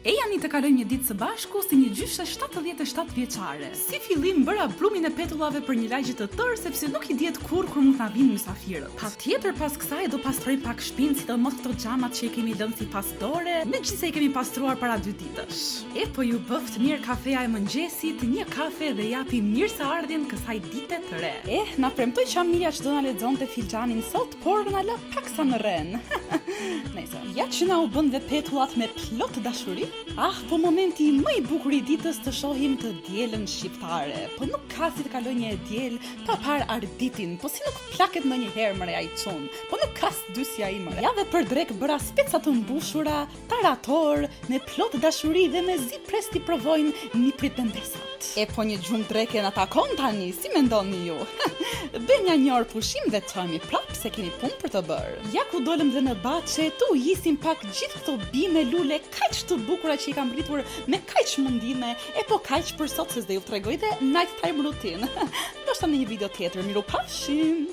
E janë të kalojmë një ditë së bashku si një gjyshe 77 vjeçare. Si fillim bëra brumin e petullave për një lagje të tërë sepse nuk i diet kur mund ta vinë mysafirët. Patjetër pas kësaj do pastrojmë pak shtëpinë, sidomos këto xhamat që i kemi lënë si pastore, megjithëse i kemi pastruar para 2 ditësh. E po ju bëft mirë kafeja e mëngjesit, një kafe dhe japi mirëseardhjen kësaj dite të re. Na premtoi Qamilja që do na lexonte filxhanin sot, por na lë paksa në rren. Nëse ja që na u bën dhe petullat me plot dashuri. Po momenti më i bukur i ditës të shohim të dielën shqiptare. Po nuk ka si të kaloj një diel pa par arditin, po si nuk plaket ndonjëherë më ai çon. Po nuk ka dysja ime. Ja dhe për drek bëra speca të mbushura, tarator, me plot dashuri dhe me zi pres ti provojnë niprit dhe mbesat. E po një gjumë dreke na takon tani, si mendoni ju? Bënja një orë pushim dhe çojmë prapë se kemi punë për të bërë. Ja ku dolëm dhe në Baçe, tu jisim pak gjithë këto bime lule kaq të bukura që i kam mbritur me kaq mundime, e po kaq për sot se s'do ju tregoj dhe night time routine. Ndoshta në një video tjetër, mirupafshim.